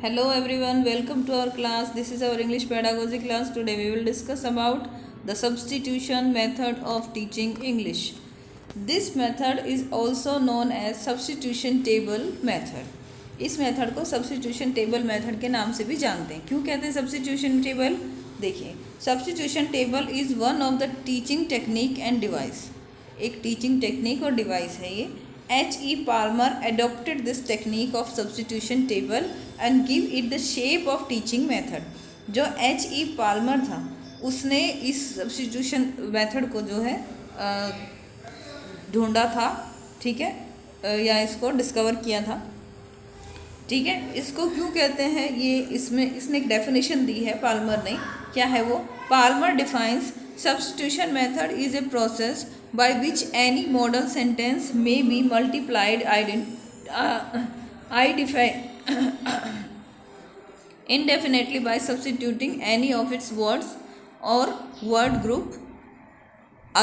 Hello everyone, welcome to our class. This is our English pedagogy class. Today we will discuss about the substitution method of teaching English. This method is also known as substitution table method. इस method को substitution table method के नाम से भी जानते हैं. क्यों कहते हैं सब्स्टिट्यूशन टेबल? देखिए, substitution table is one of the teaching technique and device. एक टीचिंग टेक्निक और डिवाइस है ये. H.E. Palmer adopted this technique of substitution table and give it the shape of teaching method. जो H.E. Palmer था उसने इस substitution method को जो है ढूंढा था, ठीक है, या इसको डिस्कवर किया था, ठीक है. इसको क्यों कहते हैं ये, इसमें इसने एक डेफिनेशन दी है पाल्मर ने. क्या है वो? Palmer defines substitution method is a process by which any model sentence may be multiplied indefinitely by substituting any of its words or word group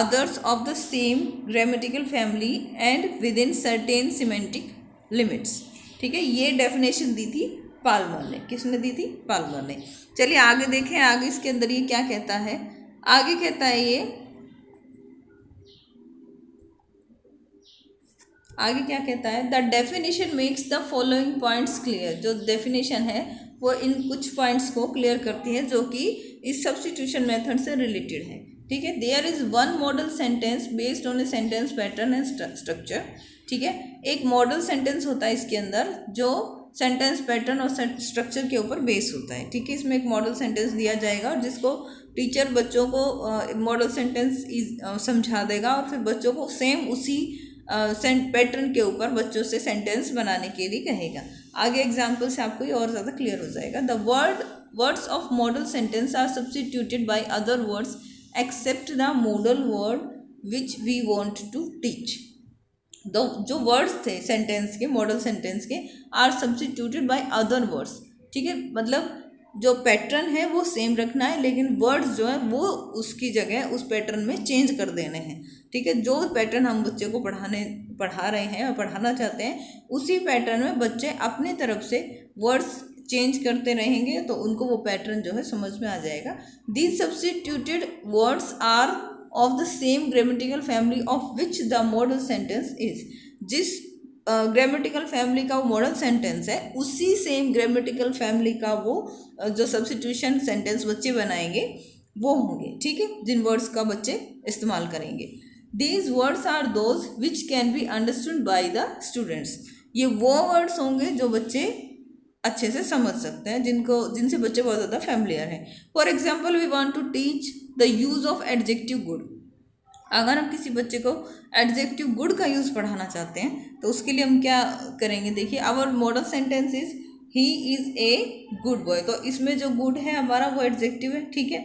others of the same grammatical family and within certain semantic limits. ठीक है, ये definition दी थी Palmer ने. किसने दी थी? Palmer ने. चलिए आगे देखें, आगे इसके अंदर ये क्या कहता है. आगे कहता है ये, आगे क्या कहता है? The definition makes the following points clear. जो डेफिनेशन है वो इन कुछ पॉइंट्स को क्लियर करती है जो कि इस सब्स्टिट्यूशन मेथड से रिलेटेड है. ठीक है. There is one model sentence based on a sentence pattern and structure. ठीक है, एक मॉडल सेंटेंस होता है इसके अंदर जो सेंटेंस पैटर्न और स्ट्रक्चर के ऊपर बेस होता है. ठीक है, इसमें एक मॉडल सेंटेंस दिया जाएगा और जिसको टीचर बच्चों को मॉडल सेंटेंस समझा देगा और फिर बच्चों को सेम उसी पैटर्न के ऊपर बच्चों से सेंटेंस बनाने के लिए कहेगा. आगे एग्जाम्पल से आपको ये और ज़्यादा क्लियर हो जाएगा. The words of model sentence are substituted by other words except the model word which we want to teach. जो वर्ड्स थे सेंटेंस के, मॉडल सेंटेंस के, are substituted by other words. ठीक है, मतलब जो पैटर्न है वो सेम रखना है लेकिन वर्ड्स जो है वो उसकी जगह उस पैटर्न में चेंज कर देने हैं. ठीक है, जो पैटर्न हम बच्चे को पढ़ा रहे हैं और पढ़ाना चाहते हैं उसी पैटर्न में बच्चे अपने तरफ से वर्ड्स चेंज करते रहेंगे तो उनको वो पैटर्न जो है समझ में आ जाएगा. These substituted words are of the same grammatical family of which the model sentence is. जिस ग्रामेटिकल फैमिली का वो मॉडल सेंटेंस है उसी सेम ग्रामेटिकल फैमिली का वो जो सब्स्टिट्यूशन सेंटेंस बच्चे बनाएंगे वो होंगे. ठीक है, जिन वर्ड्स का बच्चे इस्तेमाल करेंगे. These words are those which can be understood by the students. ये वो वर्ड्स होंगे जो बच्चे अच्छे से समझ सकते हैं, जिनसे बच्चे बहुत ज़्यादा फैमिलियर हैं. For example, we want to teach the use of adjective good. अगर हम किसी बच्चे को एडजेक्टिव गुड का यूज़ पढ़ाना चाहते हैं तो उसके लिए हम क्या करेंगे? देखिए, our model sentence is he is a good boy. तो इसमें जो गुड है हमारा वो एडजेक्टिव है. ठीक है,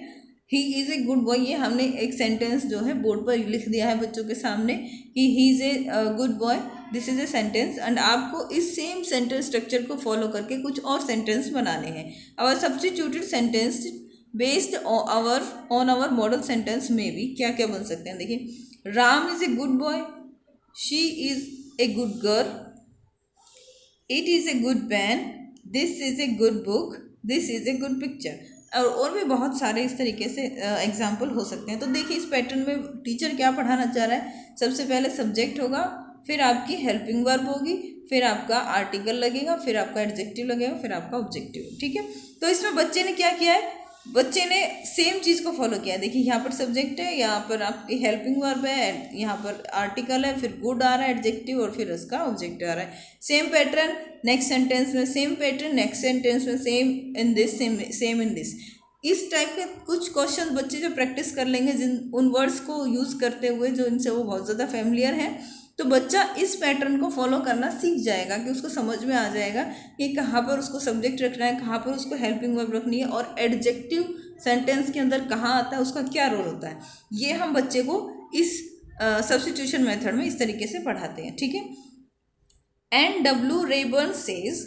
ही इज़ ए गुड बॉय, ये हमने एक सेंटेंस जो है बोर्ड पर लिख दिया है बच्चों के सामने कि he is a good boy. This is a sentence and आपको इस सेम सेंटेंस स्ट्रक्चर को फॉलो करके कुछ और सेंटेंस बनाने हैं. Our substituted sentence based on our model sentence में भी क्या क्या बन सकते हैं? देखिए, Ram is a good boy, she is a good girl, it is a good pen, this is a good book, this is a good picture. और भी बहुत सारे इस तरीके से एग्जाम्पल हो सकते हैं. तो देखिए, इस पैटर्न में टीचर क्या पढ़ाना चाह रहा है. सबसे पहले सब्जेक्ट होगा, फिर आपकी हेल्पिंग वर्ब होगी, फिर आपका आर्टिकल लगेगा, फिर आपका एडजेक्टिव लगेगा, फिर आपका ऑब्जेक्टिव. ठीक है, तो इसमें बच्चे ने क्या किया है? बच्चे ने सेम चीज़ को फॉलो किया है. देखिए, यहाँ पर सब्जेक्ट है, यहाँ पर आपकी हेल्पिंग वर्ब है, यहाँ पर आर्टिकल है, फिर गुड आ रहा है एडजेक्टिव और फिर उसका ऑब्जेक्टिव आ रहा है. सेम पैटर्न नेक्स्ट सेंटेंस में, सेम पैटर्न नेक्स्ट सेंटेंस में, same in this, same in this. इस टाइप के कुछ क्वेश्चन बच्चे जो प्रैक्टिस कर लेंगे जिन उन वर्ड्स को यूज़ करते हुए जो इनसे वो बहुत ज़्यादा फैमिलियर हैं, तो बच्चा इस पैटर्न को फॉलो करना सीख जाएगा कि उसको समझ में आ जाएगा कि कहाँ पर उसको सब्जेक्ट रखना है, कहाँ पर उसको हेल्पिंग वर्ब रखनी है और एडजेक्टिव सेंटेंस के अंदर कहाँ आता है, उसका क्या रोल होता है. ये हम बच्चे को इस सब्स्टिट्यूशन मेथड में इस तरीके से पढ़ाते हैं. ठीक है. N.W. Rayburn सेज,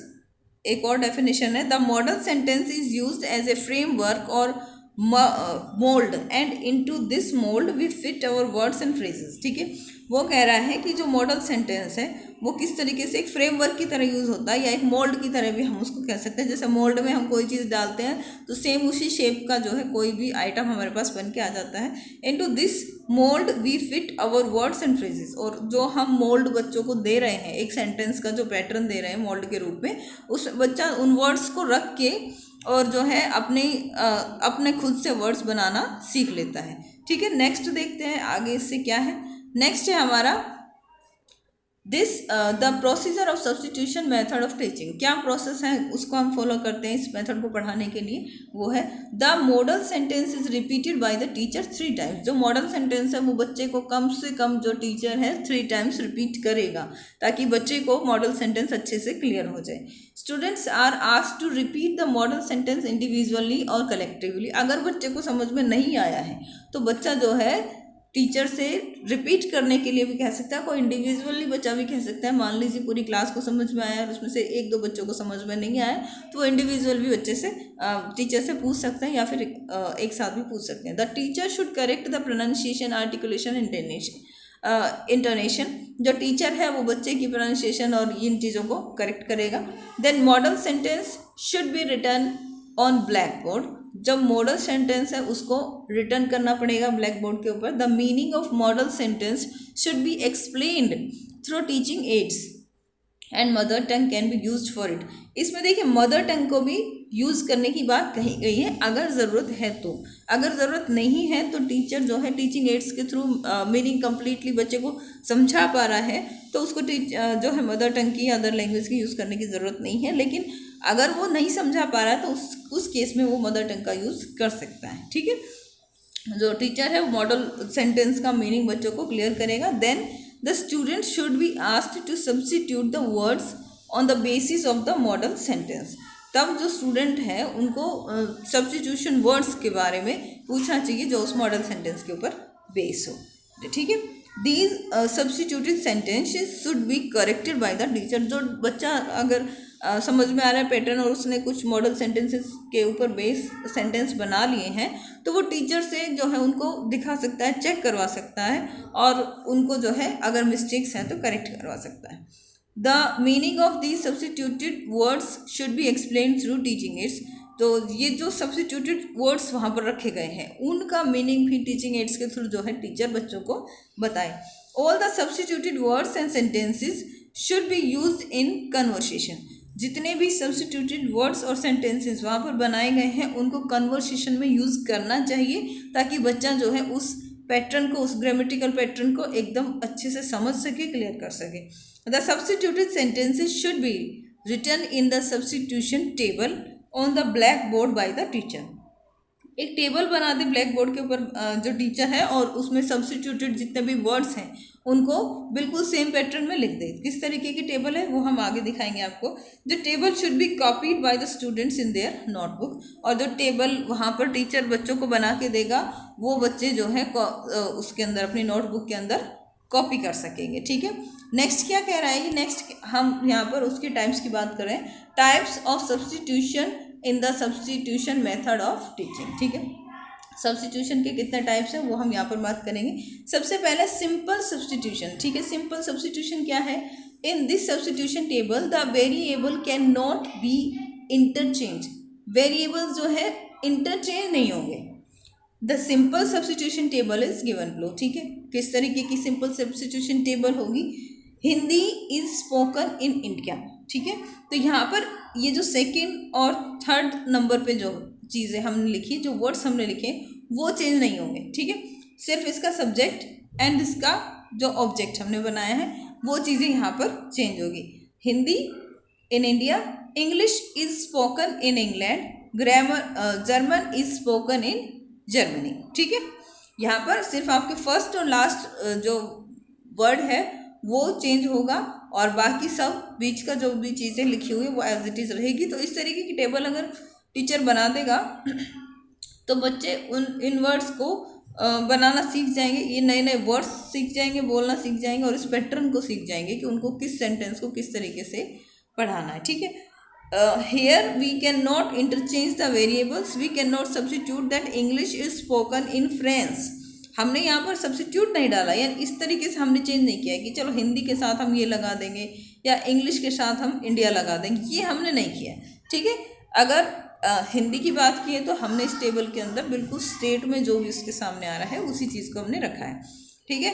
एक और डेफिनेशन है, the model sentence is used as a framework और mould and into this mould we fit our words and phrases. ठीक है, वो कह रहा है कि जो मॉडल सेंटेंस है वो किस तरीके से एक फ्रेमवर्क की तरह यूज़ होता है, या एक मोल्ड की तरह भी हम उसको कह सकते हैं। जैसे मोल्ड में हम कोई चीज़ डालते हैं तो सेम उसी शेप का जो है कोई भी आइटम हमारे पास बन के आ जाता है। Into this mould we fit our words and phrases. और जो हम मोल्ड बच्चों को दे रहे हैं, एक सेंटेंस का जो पैटर्न दे रहे हैं मोल्ड के रूप में, उस बच्चा उन वर्ड्स को रख के और जो है अपने खुद से वर्ड्स बनाना सीख लेता है। ठीक है, नेक्स्ट देखते हैं आगे इससे क्या है। नेक्स्ट है हमारा the procedure of substitution method of teaching. क्या प्रोसेस है उसको हम फॉलो करते हैं इस मेथड को पढ़ाने के लिए, वो है the model sentence is repeated bye the teacher 3 times. जो मॉडल सेंटेंस है वो बच्चे को कम से कम जो टीचर है 3 टाइम्स रिपीट करेगा, ताकि बच्चे को मॉडल सेंटेंस अच्छे से क्लियर हो जाए। Students are asked to repeat the model sentence individually और कलेक्टिवली। अगर बच्चे को समझ में नहीं आया है तो बच्चा जो है टीचर से रिपीट करने के लिए भी कह सकता है, कोई इंडिविजुअली बच्चा भी कह सकता है। मान लीजिए पूरी क्लास को समझ में आया और उसमें से 1-2 बच्चों को समझ में नहीं आया तो वो इंडिविजुअल भी बच्चे से टीचर से पूछ सकते हैं, या फिर एक साथ भी पूछ सकते हैं। The teacher should correct the pronunciation, articulation, intonation. जो टीचर है वो बच्चे की प्रोनाउंसिएशन और इन चीज़ों को करेक्ट करेगा। Then model sentence should be written on black board. जब मॉडल सेंटेंस है उसको रिटर्न करना पड़ेगा ब्लैक बोर्ड के ऊपर। The meaning of model sentence should be explained through teaching aids and mother tongue can be used for it. इसमें देखिए mother tongue को भी यूज़ करने की बात कही गई है अगर ज़रूरत है तो। अगर ज़रूरत नहीं है तो टीचर जो है टीचिंग एड्स के थ्रू मीनिंग कम्प्लीटली बच्चे को समझा पा रहा है तो उसको जो है मदर टंग की अदर लैंग्वेज की यूज़ करने की ज़रूरत नहीं है। लेकिन अगर वो नहीं समझा पा रहा है तो उस केस में वो मदर टंग का यूज़ कर सकता है। ठीक है, जो टीचर है वो मॉडल सेंटेंस का मीनिंग बच्चों को क्लियर करेगा। Then the student should be asked to substitute the words on the basis of the model sentence. तब जो स्टूडेंट है उनको सब्स्टिट्यूशन वर्ड्स के बारे में पूछना चाहिए जो उस मॉडल सेंटेंस के ऊपर बेस हो। ठीक है, these substituted sentences should be corrected bye the teacher. जो बच्चा अगर समझ में आ रहा है पैटर्न और उसने कुछ मॉडल सेंटेंसेस के ऊपर बेस सेंटेंस बना लिए हैं तो वो टीचर से जो है उनको दिखा सकता है, चेक करवा सकता है और उनको जो है अगर मिस्टेक्स हैं तो करेक्ट करवा सकता है। The meaning of these substituted words should be explain through teaching ads. तो ये जो सब्स्टिट्यूटेड वर्ड्स वहाँ पर रखे गए हैं उनका मीनिंग भी टीचिंग एड्स के थ्रू जो है टीचर बच्चों को बताए। All the substituted words and sentences should be used in conversation. जितने भी सब्स्टिट्यूटेड वर्ड्स और सेंटेंसेस वहाँ पर बनाए गए हैं उनको कन्वर्सेशन में यूज़ करना चाहिए ताकि बच्चा जो है उस पैटर्न को, उस ग्रामेटिकल पैटर्न को एकदम अच्छे से समझ सके, क्लियर कर सके। The substituted sentences should be written in the substitution table on the black board by the teacher. एक टेबल बना दे ब्लैक बोर्ड के ऊपर जो टीचर है और उसमें सब्स्टिट्यूटेड जितने भी वर्ड्स हैं उनको बिल्कुल सेम पैटर्न में लिख दे। किस तरीके की टेबल है वो हम आगे दिखाएंगे आपको। जो table should be copied bye the students in their notebook. और जो टेबल वहाँ पर टीचर बच्चों को बना के देगा वो बच्चे जो है उसके अंदर अपनी नोटबुक के अंदर कॉपी कर सकेंगे। ठीक है, नेक्स्ट क्या कह रहा है ये, नेक्स्ट हम यहाँ पर उसके टाइप्स की बात करें। Types of substitution in the substitution method of teaching. ठीक है, सब्स्टिट्यूशन के कितने टाइप्स हैं वो हम यहाँ पर बात करेंगे। सबसे पहले सिंपल सब्स्टिट्यूशन। ठीक है, सिंपल सब्स्टिट्यूशन क्या है? In this substitution table the variable can not B interchange. Variable जो है इंटरचेंज नहीं होंगे। The simple substitution table is given below. ठीक है, किस तरीके की सिंपल सब्स्टिट्यूशन टेबल होगी? Hindi is spoken in India. ठीक है, तो यहाँ पर ये जो सेकंड और थर्ड नंबर पे जो चीज़ें हमने लिखी, जो वर्ड्स हमने लिखे वो चेंज नहीं होंगे। ठीक है, सिर्फ इसका सब्जेक्ट एंड इसका जो ऑब्जेक्ट हमने बनाया है वो चीज़ें यहाँ पर चेंज होगी। Hindi in India, English is spoken in England, grammar German is spoken in Germany. ठीक है, यहाँ पर सिर्फ आपके फर्स्ट और लास्ट जो वर्ड है वो चेंज होगा और बाकी सब बीच का जो भी चीज़ें लिखी हुई है वो एज इट इज़ रहेगी। तो इस तरीके की टेबल अगर टीचर बना देगा तो बच्चे इन वर्ड्स को बनाना सीख जाएंगे, ये नए नए वर्ड्स सीख जाएंगे, बोलना सीख जाएंगे और इस पैटर्न को सीख जाएंगे कि उनको किस सेंटेंस को किस तरीके से पढ़ाना है। ठीक है, here we cannot interchange the variables, we cannot substitute that English is spoken in France, हमने यहाँ पर सब्स्टिट्यूट नहीं डाला, यानी इस तरीके से हमने चेंज नहीं किया है कि चलो हिंदी के साथ हम ये लगा देंगे या इंग्लिश के साथ हम इंडिया लगा देंगे, ये हमने नहीं किया है। ठीक है, अगर हिंदी की बात की है तो हमने इस टेबल के अंदर बिल्कुल स्टेट में जो भी उसके सामने आ रहा है उसी चीज़ को हमने रखा है। ठीक है,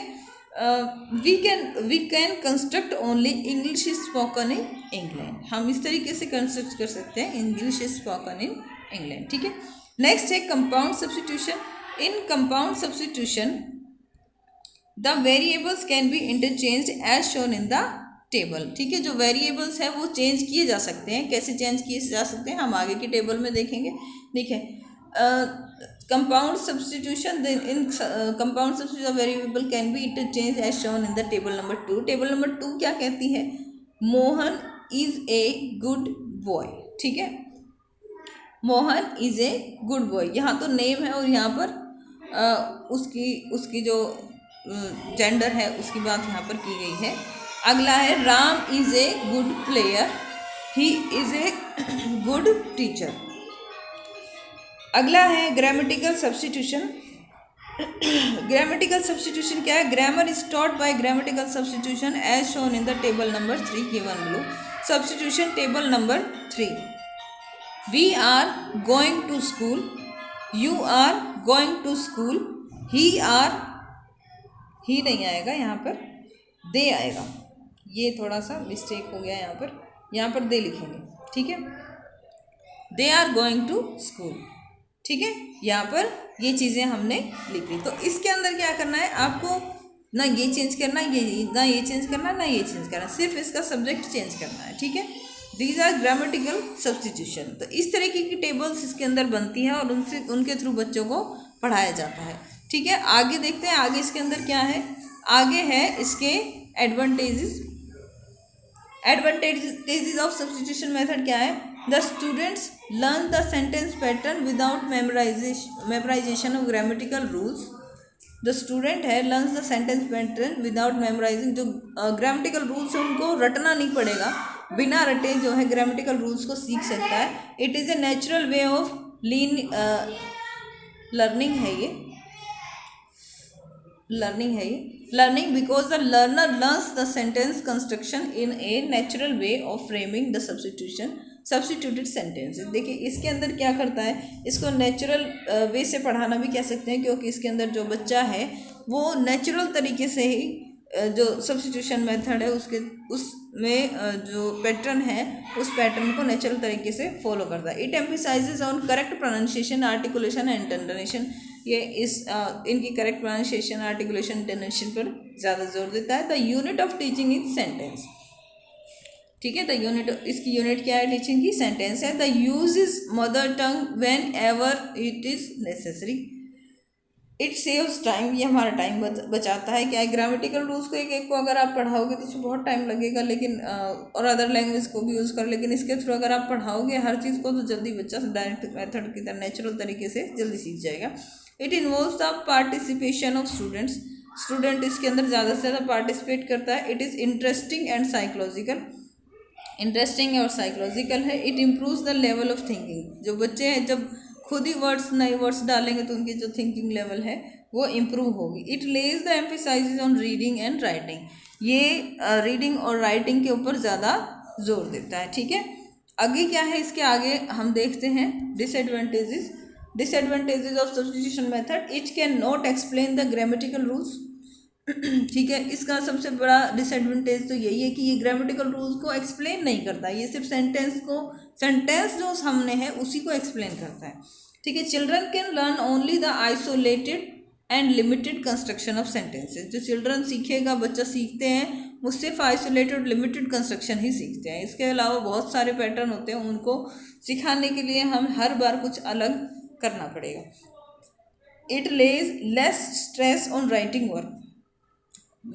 we can construct only English spoken in England, हम इस तरीके से कंस्ट्रक्ट कर सकते हैं इंग्लिश स्पोकन इन इंग्लैंड। ठीक है, नेक्स्ट है compound substitution. In compound substitution the variables can be interchanged as shown in the table. ठीक है, जो वेरिएबल्स हैं वो चेंज किए जा सकते हैं। कैसे चेंज किए जा सकते हैं हम आगे की टेबल में देखेंगे। ठीक है, compound substitution in compound substitution variable can be interchange as shown in the table number 2। Table number 2 क्या कहती है? Mohan is a good boy. ठीक है, Mohan is a good boy, यहाँ तो नेम है और यहाँ पर उसकी जो जेंडर है उसकी बात यहाँ पर की गई है। अगला है Ram is a good player, he is a good teacher. अगला है ग्रामेटिकल सब्स्टिट्यूशन। ग्रामेटिकल सब्स्टिट्यूशन क्या है? Grammar is taught by grammatical substitution as shown in the table number 3 given below. Substitution table number 3, we are going to school, you are going to school, he नहीं आएगा यहाँ पर, दे आएगा। ये थोड़ा सा मिस्टेक हो गया यहाँ पर दे लिखेंगे। ठीक है, they are going to school. ठीक है, यहाँ पर ये चीज़ें हमने लिख ली। तो इसके अंदर क्या करना है आपको? ना ये चेंज करना, ना ये चेंज करना, ना ये चेंज करना, सिर्फ इसका सब्जेक्ट चेंज करना है। ठीक है, दीज आर ग्रामेटिकल सब्स्टिट्यूशन। तो इस तरीके की टेबल्स इसके अंदर बनती है और उनके थ्रू बच्चों को पढ़ाया जाता है। ठीक है, आगे देखते हैं आगे इसके अंदर क्या है। आगे है इसके एडवांटेजेस ऑफ सब्स्टिट्यूशन मेथड क्या है? The students learn the sentence pattern without memorisation of grammatical rules. The student है learns the sentence pattern without memorising, जो ग्रामेटिकल रूल्स है उनको रटना नहीं पड़ेगा, बिना रटे जो है ग्रामेटिकल रूल्स को सीख सकता है। It is a natural way of learning है ये learning because the learner learns the sentence construction in a natural way of framing the substituted sentences. देखिए इसके अंदर क्या करता है, इसको नेचुरल वे से पढ़ाना भी कह सकते हैं, क्योंकि इसके अंदर जो बच्चा है वो नेचुरल तरीके से ही जो सब्स्टिट्यूशन मेथड है उसमें जो पैटर्न है उस पैटर्न को नेचुरल तरीके से फॉलो करता है। It emphasises on correct pronunciation, articulation and intonation. ये इनकी करेक्ट प्रोनाउंसिएशन, आर्टिकुलेशन, इंटोनेशन पर ज़्यादा जोर देता है। The unit of teaching is sentence. ठीक है, इसकी यूनिट क्या है? टीचिंग की सेंटेंस है। The use is mother tongue when ever it is necessary. It saves time, ये हमारा टाइम बचाता है। क्या है? ग्रामेटिकल रूल्स को एक को अगर आप पढ़ाओगे तो उसमें बहुत टाइम लगेगा, लेकिन और अदर लैंग्वेज को भी यूज़ कर, लेकिन इसके थ्रू अगर आप पढ़ाओगे हर चीज़ को तो जल्दी बच्चा डायरेक्ट मेथड की तरह नेचुरल तरीके से जल्दी सीख जाएगा। It involves the participation of student इसके अंदर ज़्यादा से ज़्यादा पार्टिसिपेट करता है। It is interesting and psychological, interesting और साइकोलॉजिकल है। It improves the level of thinking, जो बच्चे हैं जब खुद ही नए वर्ड्स डालेंगे तो उनकी जो थिंकिंग लेवल है वो इम्प्रूव होगी। It lays the emphasize on reading and writing, ये रीडिंग और राइटिंग के ऊपर ज़्यादा जोर देता है। ठीक है, आगे क्या है? इसके आगे हम देखते हैं disadvantages of substitution method. It can not explain the grammatical rules. ठीक है, इसका सबसे बड़ा डिसएडवांटेज तो यही है कि ये ग्रामेटिकल रूल्स को एक्सप्लेन नहीं करता, ये सिर्फ सेंटेंस जो सामने है उसी को एक्सप्लेन करता है। ठीक है, children can learn only the isolated and limited construction of sentences. जो चिल्ड्रन सीखेगा, बच्चा सीखते हैं, वो सिर्फ आइसोलेटेड लिमिटेड कंस्ट्रक्शन ही सीखते हैं। इसके अलावा बहुत सारे पैटर्न होते हैं, उनको सिखाने के लिए हम हर बार कुछ अलग करना पड़ेगा। It Lay's less stress on writing work,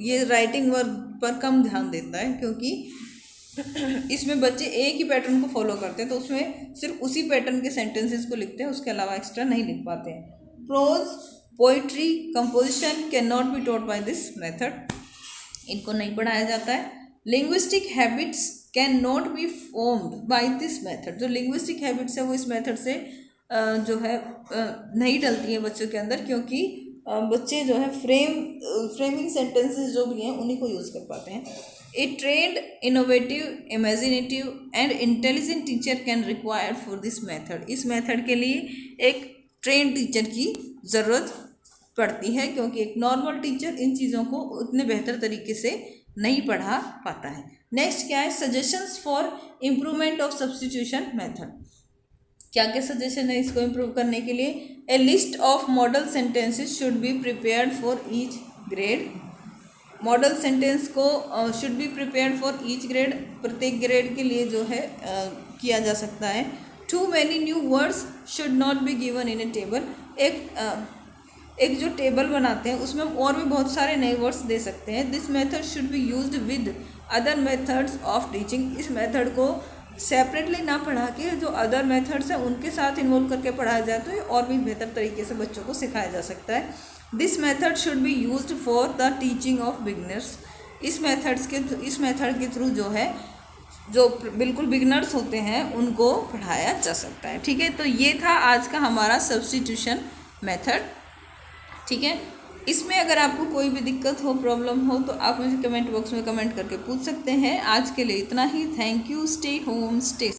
ये राइटिंग वर्क पर कम ध्यान देता है, क्योंकि इसमें बच्चे एक ही पैटर्न को फॉलो करते हैं, तो उसमें सिर्फ उसी पैटर्न के सेंटेंसेस को लिखते हैं, उसके अलावा एक्स्ट्रा नहीं लिख पाते हैं। Prose, poetry, composition can not be taught by this method, इनको नहीं पढ़ाया जाता है। Linguistic habits can not be formed by this method, जो लिंग्विस्टिक हैबिट्स है वो इस मेथड से जो है नहीं डलती है बच्चों के अंदर, क्योंकि बच्चे जो है फ्रेमिंग सेंटेंसेस जो भी हैं उन्हीं को यूज़ कर पाते हैं। A trained, innovative, imaginative and intelligent teacher can require for this method. इस मेथड के लिए एक ट्रेंड टीचर की ज़रूरत पड़ती है, क्योंकि एक नॉर्मल टीचर इन चीज़ों को उतने बेहतर तरीके से नहीं पढ़ा पाता है। नेक्स्ट क्या है, suggestions for improvement of substitution method. क्या क्या सजेशन है इसको इम्प्रूव करने के लिए? A list of model sentences should be prepared for each grade. Model sentence को should be prepared for each grade, प्रत्येक ग्रेड के लिए जो है किया जा सकता है। Too many new words should not be given in a table. एक जो टेबल बनाते हैं उसमें हम और भी बहुत सारे नए वर्ड्स दे सकते हैं। This method should be used with other methods of teaching. इस मेथड को सेपरेटली ना पढ़ा के जो अदर मेथड्स हैं उनके साथ इन्वॉल्व करके पढ़ाया जाए तो ये और भी बेहतर तरीके से बच्चों को सिखाया जा सकता है। This method should be used for the teaching of beginners. इस मेथड के थ्रू जो है जो बिल्कुल बिगनर्स होते हैं उनको पढ़ाया जा सकता है। ठीक है, तो ये था आज का हमारा सब्स्टिट्यूशन मेथड। ठीक है, इसमें अगर आपको कोई भी दिक्कत हो, प्रॉब्लम हो तो आप मुझे कमेंट बॉक्स में कमेंट करके पूछ सकते हैं। आज के लिए इतना ही। Thank you. Stay home, stay